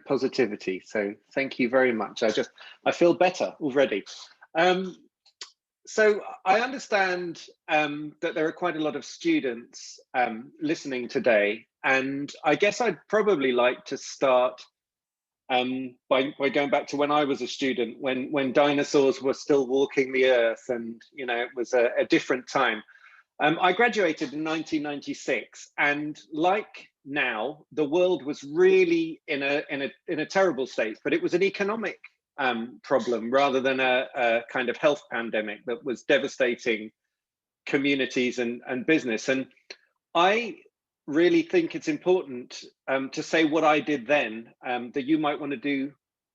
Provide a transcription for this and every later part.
positivity. So thank you very much. I feel better already. So I understand that there are quite a lot of students listening today, and I guess I'd probably like to start by going back to when I was a student, when dinosaurs were still walking the earth, and it was a different time. I graduated in 1996, and like now, the world was really in a terrible state, but it was an economic problem rather than a kind of health pandemic that was devastating communities and business. And I really think it's important to say what I did then that you might want to do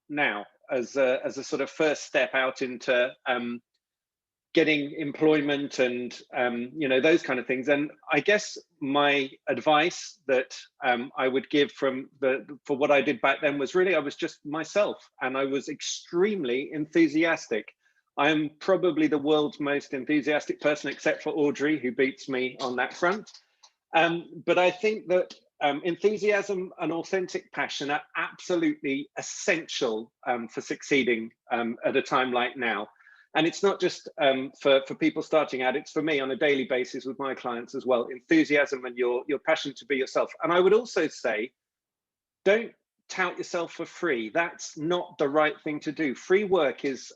now as a sort of first step out into getting employment and those kind of things. And I guess my advice that I would give for what I did back then was really I was just myself, and I was extremely enthusiastic. I am probably the world's most enthusiastic person, except for Audrey, who beats me on that front. But I think that enthusiasm and authentic passion are absolutely essential for succeeding at a time like now. And it's not just for people starting out, it's for me on a daily basis with my clients as well. Enthusiasm and your passion to be yourself. And I would also say, don't tout yourself for free. That's not the right thing to do. Free work is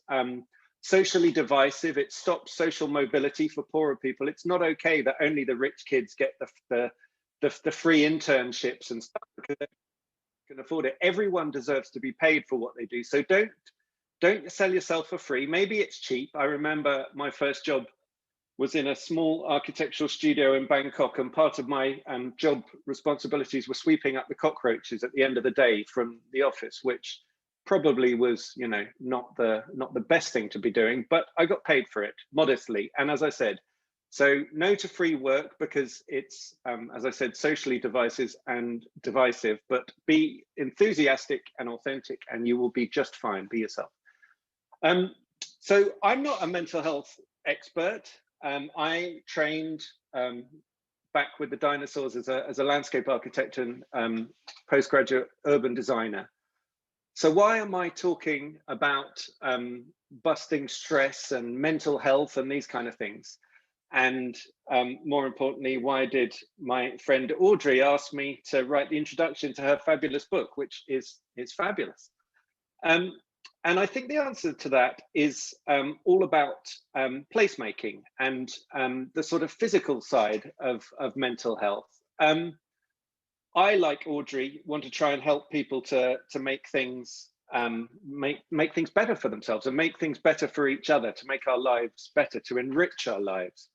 socially divisive. It stops social mobility for poorer people. It's not okay that only the rich kids get the free internships and stuff because they can afford it. Everyone deserves to be paid for what they do. So don't sell yourself for free. Maybe it's cheap. I remember my first job was in a small architectural studio in Bangkok, and part of my job responsibilities were sweeping up the cockroaches at the end of the day from the office, which probably was, not the best thing to be doing, but I got paid for it modestly. And as I said, so no to free work because it's, as I said, socially divisive, but be enthusiastic and authentic and you will be just fine. Be yourself. So I'm not a mental health expert. I trained back with the dinosaurs as a landscape architect and postgraduate urban designer. So why am I talking about busting stress and mental health and these kind of things? And more importantly, why did my friend Audrey ask me to write the introduction to her fabulous book, which is fabulous? And I think the answer to that is all about placemaking and the sort of physical side of mental health. I, like Audrey, want to try and help people to make things make things better for themselves and make things better for each other, to make our lives better, to enrich our lives.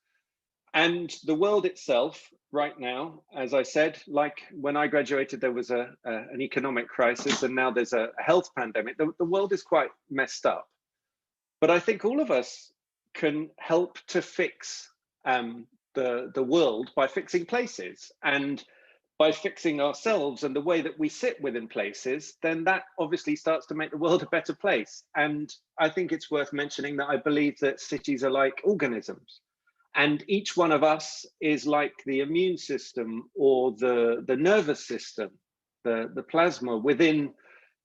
And the world itself right now, as I said, like when I graduated, there was an economic crisis, and now there's a health pandemic. The world is quite messed up. But I think all of us can help to fix the world by fixing places, and by fixing ourselves and the way that we sit within places, then that obviously starts to make the world a better place. And I think it's worth mentioning that I believe that cities are like organisms. And each one of us is like the immune system or the nervous system, the plasma within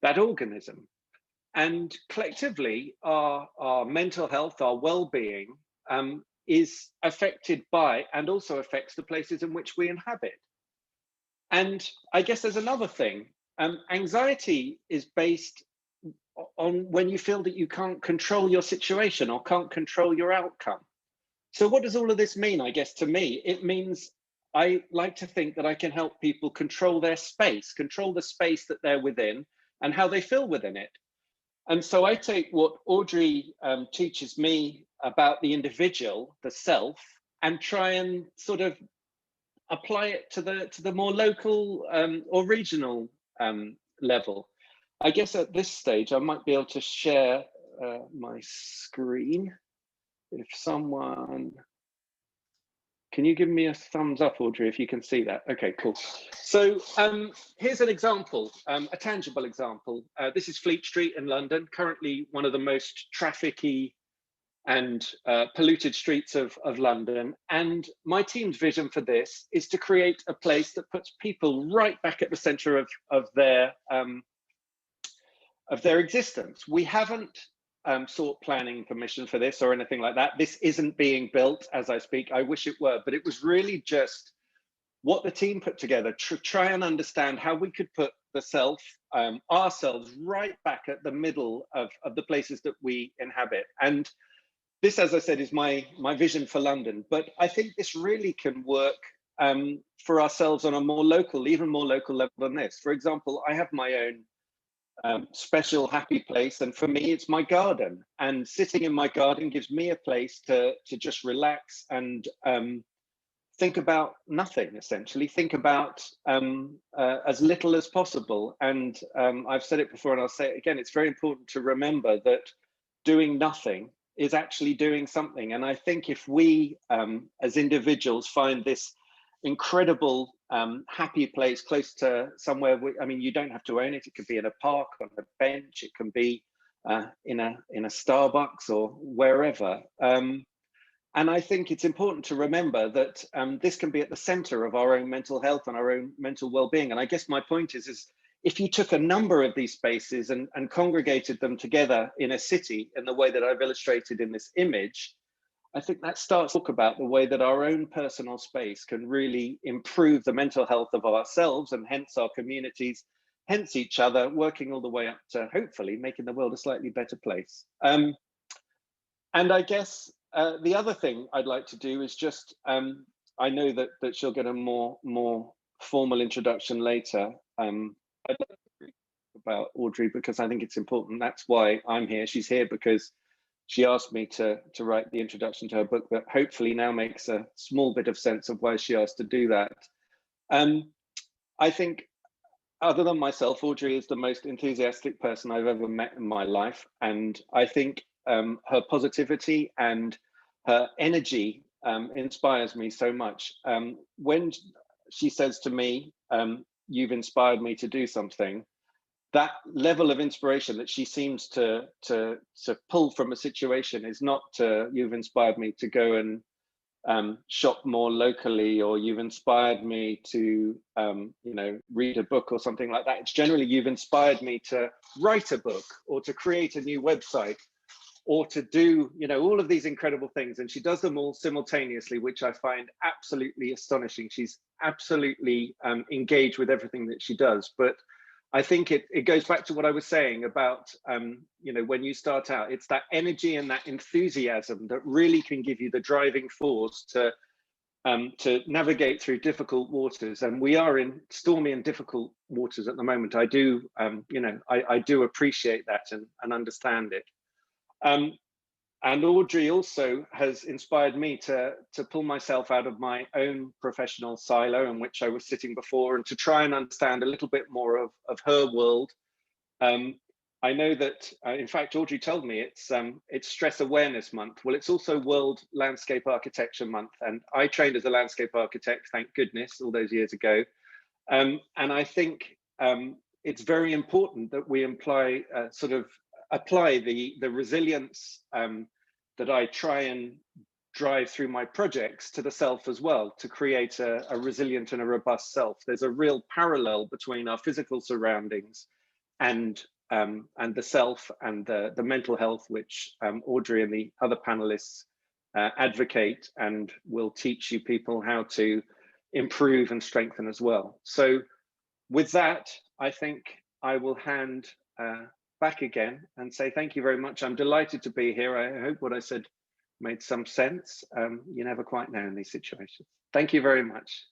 that organism. And collectively, our mental health, our well-being is affected by and also affects the places in which we inhabit. And I guess there's another thing. Anxiety is based on when you feel that you can't control your situation or can't control your outcome. So what does all of this mean, I guess, to me? It means I like to think that I can help people control their space, control the space that they're within and how they feel within it. And so I take what Audrey teaches me about the individual, the self, and try and sort of apply it to the more local or regional level. I guess at this stage, I might be able to share my screen. If someone, can you give me a thumbs up, Audrey, if you can see that? Okay, cool. So here's an example, a tangible example. This is Fleet Street in London, currently one of the most trafficy and polluted streets of London. And my team's vision for this is to create a place that puts people right back at the center of their their existence. We haven't sought planning permission for this or anything like that. This isn't being built as I speak. I wish it were, but it was really just what the team put together to try and understand how we could put the self, ourselves, right back at the middle of the places that we inhabit. And this, as I said, is my vision for London. But I think this really can work for ourselves on a more local, even more local level than this. For example, I have my own special happy place, and for me it's my garden, and sitting in my garden gives me a place to just relax and think about nothing, essentially think about as little as possible. And I've said it before and I'll say it again, it's very important to remember that doing nothing is actually doing something. And I think if we as individuals find this incredible happy place close to somewhere, I mean, you don't have to own it. It could be in a park, on a bench. It can be in a Starbucks or wherever. And I think it's important to remember that this can be at the center of our own mental health and our own mental well-being. And I guess my point is if you took a number of these spaces and congregated them together in a city in the way that I've illustrated in this image, I think that starts to talk about the way that our own personal space can really improve the mental health of ourselves and hence our communities, hence each other, working all the way up to hopefully making the world a slightly better place. And I guess the other thing I'd like to do is just, I know that she'll get a more formal introduction later. I'd like to speak about Audrey because I think it's important. That's why I'm here. She's here because she asked me to write the introduction to her book that hopefully now makes a small bit of sense of why she asked to do that. I think other than myself, Audrey is the most enthusiastic person I've ever met in my life. And I think her positivity and her energy inspires me so much. When she says to me, you've inspired me to do something, that level of inspiration that she seems to pull from a situation is not you've inspired me to go and shop more locally, or you've inspired me to read a book or something like that. It's generally you've inspired me to write a book or to create a new website or to do all of these incredible things. And she does them all simultaneously, which I find absolutely astonishing. She's absolutely engaged with everything that she does. But I think it goes back to what I was saying about, when you start out, it's that energy and that enthusiasm that really can give you the driving force to navigate through difficult waters. And we are in stormy and difficult waters at the moment. I do, I do appreciate that and understand it. And Audrey also has inspired me to pull myself out of my own professional silo in which I was sitting before, and to try and understand a little bit more of her world. I know that, in fact, Audrey told me it's Stress Awareness Month. Well, it's also World Landscape Architecture Month. And I trained as a landscape architect, thank goodness, all those years ago. And I think it's very important that we apply the resilience that I try and drive through my projects to the self as well, to create a resilient and a robust self. There's a real parallel between our physical surroundings and the self and the mental health, which Audrey and the other panelists advocate and will teach you people how to improve and strengthen as well. So with that, I think I will hand back again and say thank you very much. I'm delighted to be here. I hope what I said made some sense. You never quite know in these situations. Thank you very much.